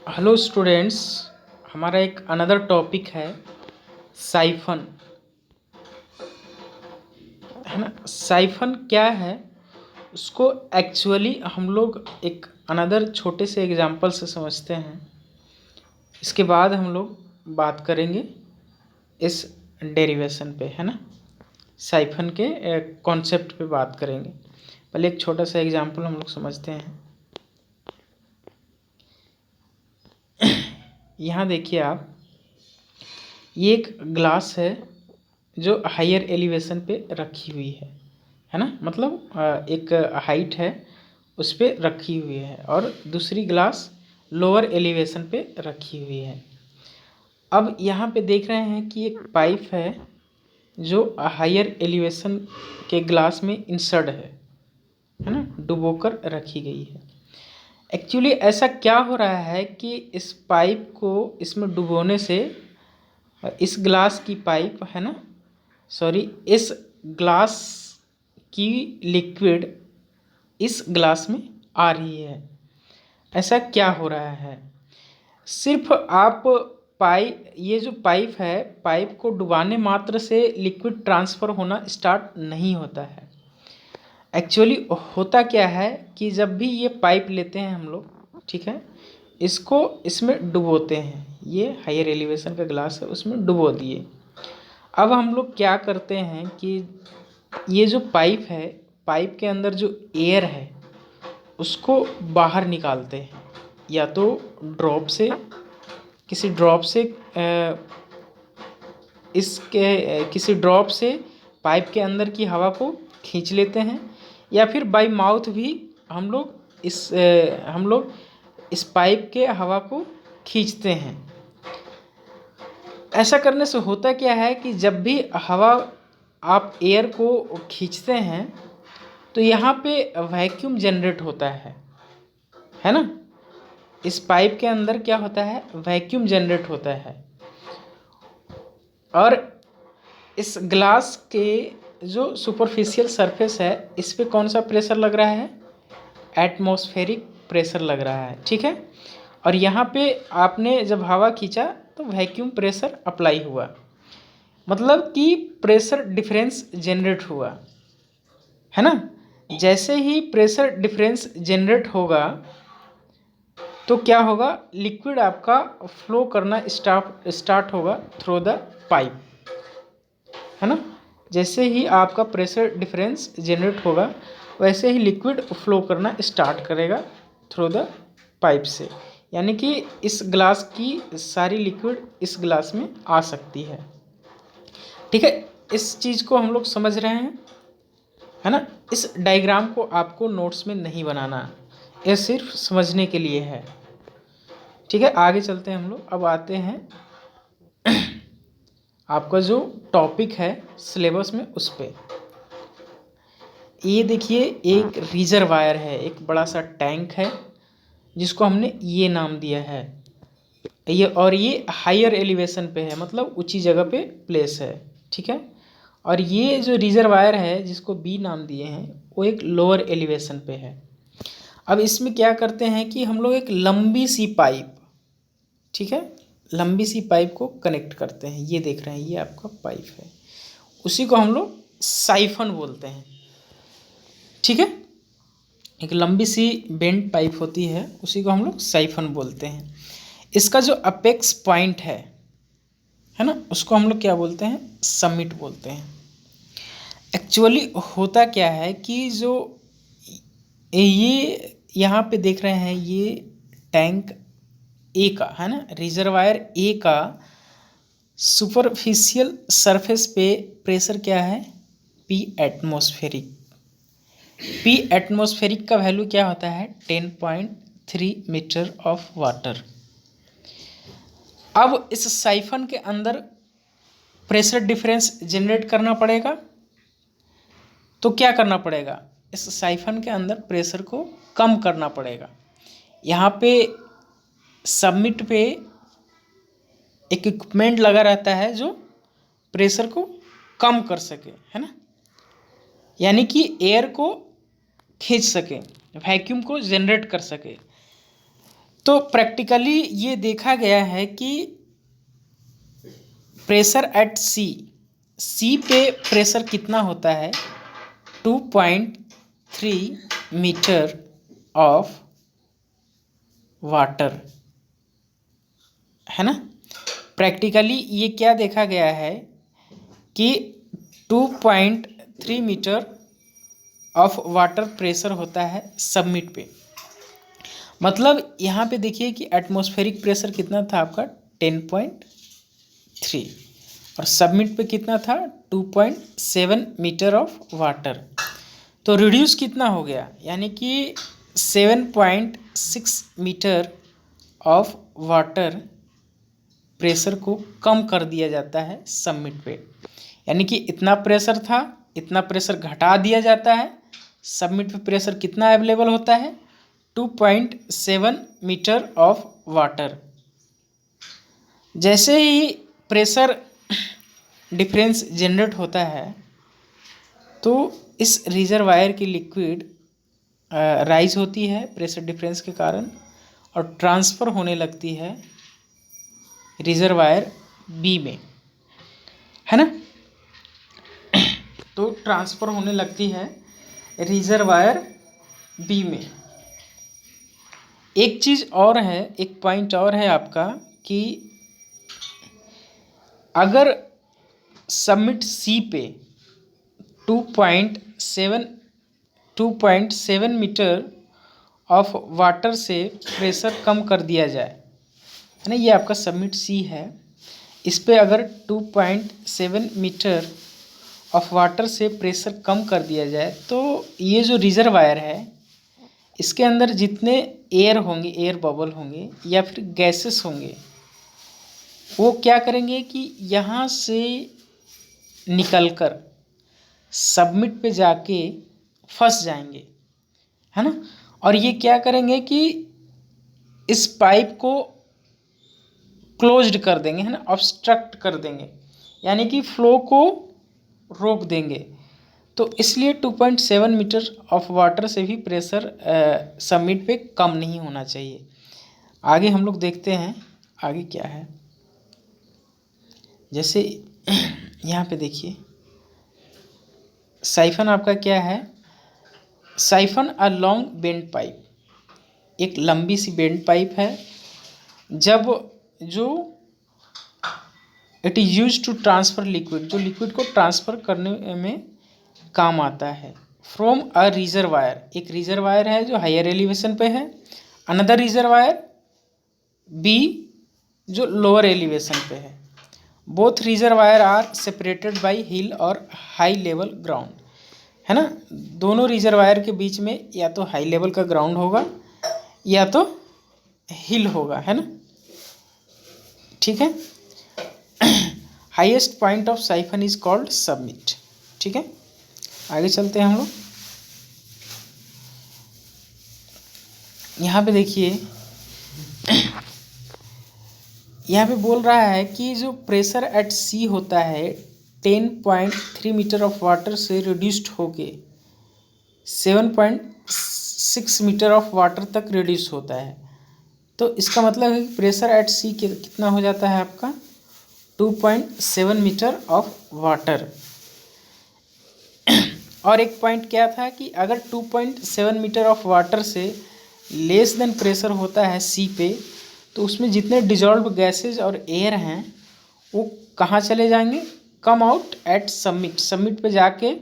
Hello students. हमारा एक another topic है साइफन, है ना। साइफन क्या है उसको एक्चुअली हम लोग एक अनदर छोटे से एग्जांपल से समझते हैं। इसके बाद हम लोग बात करेंगे इस डेरिवेशन पे, है ना। साइफन के कॉन्सेप्ट पे बात करेंगे। पहले एक छोटा सा एग्जांपल हम लोग समझते हैं। यहाँ देखिए आप, ये एक ग्लास है जो हायर एलिवेशन पे रखी हुई है ना। मतलब एक हाइट है उस पे रखी हुई है और दूसरी ग्लास लोअर एलिवेशन पे रखी हुई है। अब यहाँ पे देख रहे हैं कि एक पाइप है जो हायर एलिवेशन के ग्लास में इंसर्ट है ना, डुबोकर रखी गई है। एक्चुअली ऐसा क्या हो रहा है कि इस पाइप को इसमें डुबोने से इस ग्लास की पाइप है ना, सॉरी, इस ग्लास की लिक्विड इस ग्लास में आ रही है। ऐसा क्या हो रहा है? सिर्फ आप ये जो पाइप है, पाइप को डुबाने मात्र से लिक्विड ट्रांसफ़र होना स्टार्ट नहीं होता है। एक्चुअली होता क्या है कि जब भी ये पाइप लेते हैं हम लोग, ठीक है, इसको इसमें डुबोते हैं। ये हायर एलिवेशन का ग्लास है, उसमें डुबो दिए। अब हम लोग क्या करते हैं कि ये जो पाइप है, पाइप के अंदर जो एयर है उसको बाहर निकालते हैं, या तो ड्रॉप से, किसी ड्रॉप से किसी ड्रॉप से पाइप के अंदर की हवा को खींच लेते हैं, या फिर बाय माउथ भी हम लोग इस पाइप के हवा को खींचते हैं। ऐसा करने से होता क्या है कि जब भी हवा आप एयर को खींचते हैं तो यहाँ पे वैक्यूम जनरेट होता है ना। इस पाइप के अंदर क्या होता है, वैक्यूम जनरेट होता है। और इस ग्लास के जो सुपरफिशियल सरफेस है, इस पे कौन सा प्रेशर लग रहा है? एटमॉस्फेरिक प्रेशर लग रहा है, ठीक है। और यहाँ पे आपने जब हवा खींचा तो वैक्यूम प्रेशर अप्लाई हुआ, मतलब कि प्रेशर डिफरेंस जनरेट हुआ, है ना। जैसे ही प्रेशर डिफरेंस जनरेट होगा तो क्या होगा, लिक्विड आपका फ्लो करना स्टार्ट होगा थ्रू द पाइप, है ना। जैसे ही आपका प्रेशर डिफरेंस जनरेट होगा वैसे ही लिक्विड फ्लो करना स्टार्ट करेगा थ्रू द पाइप से, यानी कि इस ग्लास की सारी लिक्विड इस ग्लास में आ सकती है, ठीक है। इस चीज़ को हम लोग समझ रहे हैं, है ना। इस डायग्राम को आपको नोट्स में नहीं बनाना, ये सिर्फ समझने के लिए है, ठीक है। आगे चलते हैं हम लोग। अब आते हैं आपका जो टॉपिक है सिलेबस में, उस पे। ये देखिए, एक रिजर्वायर है, एक बड़ा सा टैंक है जिसको हमने ये नाम दिया है। ये हायर एलिवेशन पे है, मतलब ऊंची जगह पे प्लेस है, ठीक है। और ये जो रिजर्वायर है जिसको बी नाम दिए हैं, वो एक लोअर एलिवेशन पे है। अब इसमें क्या करते हैं कि हम लोग एक लंबी सी पाइप, ठीक है, लंबी सी पाइप को कनेक्ट करते हैं। ये देख रहे हैं, ये आपका पाइप है, उसी को हम लोग साइफन बोलते हैं, ठीक है। एक लंबी सी बेंड पाइप होती है, उसी को हम लोग साइफन बोलते हैं। इसका जो अपेक्स पॉइंट है ना, उसको हम लोग क्या बोलते हैं, समिट बोलते हैं। एक्चुअली होता क्या है कि जो ये यहाँ पे देख रहे हैं, ये टैंक ए का, है ना, रिजर्वायर ए का सुपरफिशियल सरफेस पे प्रेशर क्या है, पी एटमॉस्फेरिक। पी एटमॉस्फेरिक का वैल्यू क्या होता है, 10.3 मीटर ऑफ वाटर। अब इस साइफन के अंदर प्रेशर डिफरेंस जनरेट करना पड़ेगा, तो क्या करना पड़ेगा, इस साइफन के अंदर प्रेशर को कम करना पड़ेगा। यहाँ पे सबमिट पे एक इक्विपमेंट लगा रहता है जो प्रेशर को कम कर सके, है ना, यानी कि एयर को खींच सके, वैक्यूम को जनरेट कर सके। तो प्रैक्टिकली ये देखा गया है कि प्रेशर एट सी पे प्रेशर कितना होता है, 2.3 मीटर ऑफ वाटर, है ना। प्रैक्टिकली ये क्या देखा गया है कि 2.3 मीटर ऑफ वाटर प्रेशर होता है सबमिट पे। मतलब यहाँ पे देखिए कि एटमॉस्फेरिक प्रेशर कितना था आपका 10.3 और सबमिट पे कितना था 2.7 मीटर ऑफ वाटर। तो रिड्यूस कितना हो गया, यानी कि 7.6 मीटर ऑफ वाटर प्रेशर को कम कर दिया जाता है सबमिट पे। यानी कि इतना प्रेशर था, इतना प्रेशर घटा दिया जाता है। सबमिट पे प्रेशर कितना अवेलेबल होता है, 2.7 मीटर ऑफ वाटर। जैसे ही प्रेशर डिफरेंस जनरेट होता है तो इस रिजर्वायर की लिक्विड राइज होती है प्रेशर डिफरेंस के कारण और ट्रांसफ़र होने लगती है रिजर्वायर बी में, है ना। तो ट्रांसफ़र होने लगती है रिजर्वायर बी में। एक चीज़ और है, एक पॉइंट और है आपका कि अगर सबमिट सी पे 2.7 मीटर ऑफ वाटर से प्रेशर कम कर दिया जाए, है ना। ये आपका सबमिट सी है, इस पे अगर 2.7 मीटर ऑफ वाटर से प्रेशर कम कर दिया जाए तो ये जो रिजर्वायर है इसके अंदर जितने एयर होंगे, एयर बबल होंगे या फिर गैसेस होंगे, वो क्या करेंगे कि यहाँ से निकलकर सबमिट पे जाके फंस जाएंगे, है ना। और ये क्या करेंगे कि इस पाइप को क्लोज्ड कर देंगे, है ना, ऑब्स्ट्रक्ट कर देंगे, यानी कि फ्लो को रोक देंगे। तो इसलिए 2.7 मीटर ऑफ वाटर से भी प्रेशर सबमिट पे कम नहीं होना चाहिए। आगे हम लोग देखते हैं आगे क्या है। जैसे यहाँ पे देखिए साइफन आपका क्या है, siphon a long bend pipe, एक लंबी सी बेंड पाइप है जब जो it is use to transfer liquid, जो लिक्विड को ट्रांसफ़र करने में काम आता है। फ्रॉम अ रिजर्वायर, एक रिजर्वायर है जो हायर एलिवेशन पे है, अनदर रिजर्वायर बी जो लोअर एलिवेशन पे है। Both reservoir are separated by hill or high level ground, है ना। दोनों रिजर्वायर के बीच में या तो हाई लेवल का ग्राउंड होगा या तो हिल होगा, है ना, ठीक है। Highest point of siphon is called submit, ठीक है। आगे चलते हैं हम लोग। यहाँ पे देखिए यहाँ पे बोल रहा है कि जो प्रेशर एट सी होता है 10.3 मीटर ऑफ वाटर से रिड्यूस्ड होके 7.6 मीटर ऑफ वाटर तक रिड्यूस होता है। तो इसका मतलब है कि प्रेशर एट सी कितना हो जाता है आपका 2.7 मीटर ऑफ वाटर। और एक पॉइंट क्या था कि अगर 2.7 मीटर ऑफ वाटर से लेस देन प्रेशर होता है सी पे तो उसमें जितने डिजॉल्व गैसेज और एयर हैं वो कहाँ चले जाएंगे, come out at submit, submit पे जाके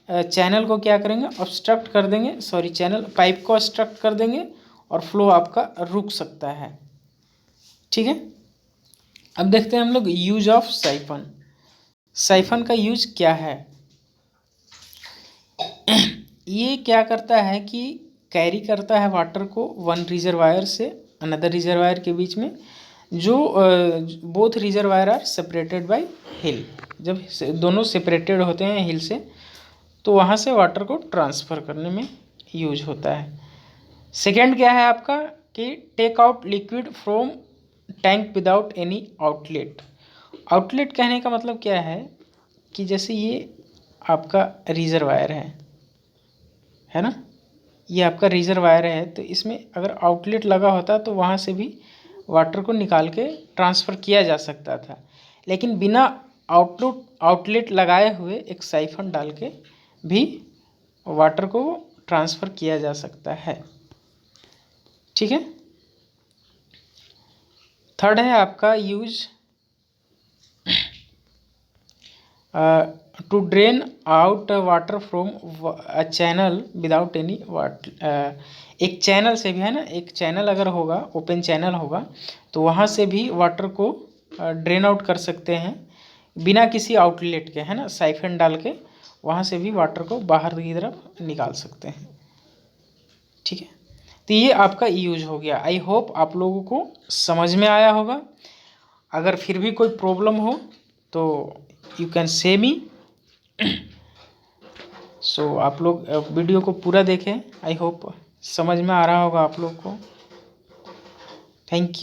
चैनल को क्या करेंगे, ऑब्स्ट्रक्ट कर देंगे, सॉरी चैनल पाइप को ऑब्स्ट्रक्ट कर देंगे और फ्लो आपका रुक सकता है, ठीक है। अब देखते हैं हम लोग यूज ऑफ साइफन। साइफन का यूज क्या है। ये क्या करता है कि कैरी करता है वाटर को वन रिजर्वायर से अनदर रिजर्वायर के बीच में, जो both reservoir are separated by hill. जब दोनों सेपरेटेड होते हैं हिल से तो वहाँ से वाटर को ट्रांसफ़र करने में यूज होता है। सेकेंड क्या है आपका कि take out liquid from tank without any outlet. Outlet कहने का मतलब क्या है कि जैसे ये आपका रिजर्वायर है ना, ये आपका रिजर्वायर है, तो इसमें अगर आउटलेट लगा होता तो वहाँ से भी वाटर को निकाल के ट्रांसफ़र किया जा सकता था, लेकिन बिना आउटलेट लगाए हुए एक साइफन डाल के भी वाटर को ट्रांसफ़र किया जा सकता है। ठीक है। थर्ड है आपका use to drain out water from a channel without any एक चैनल से भी, है ना, एक चैनल अगर होगा, ओपन चैनल होगा, तो वहाँ से भी वाटर को ड्रेन आउट कर सकते हैं बिना किसी आउटलेट के, है ना, साइफन डाल के वहाँ से भी वाटर को बाहर की तरफ निकाल सकते हैं। ठीक है, तो ये आपका यूज हो गया। आई होप आप लोगों को समझ में आया होगा। अगर फिर भी कोई प्रॉब्लम हो तो यू कैन से मी। सो आप लोग वीडियो को पूरा देखें। आई होप समझ में आ रहा होगा आप लोग को। Thank you.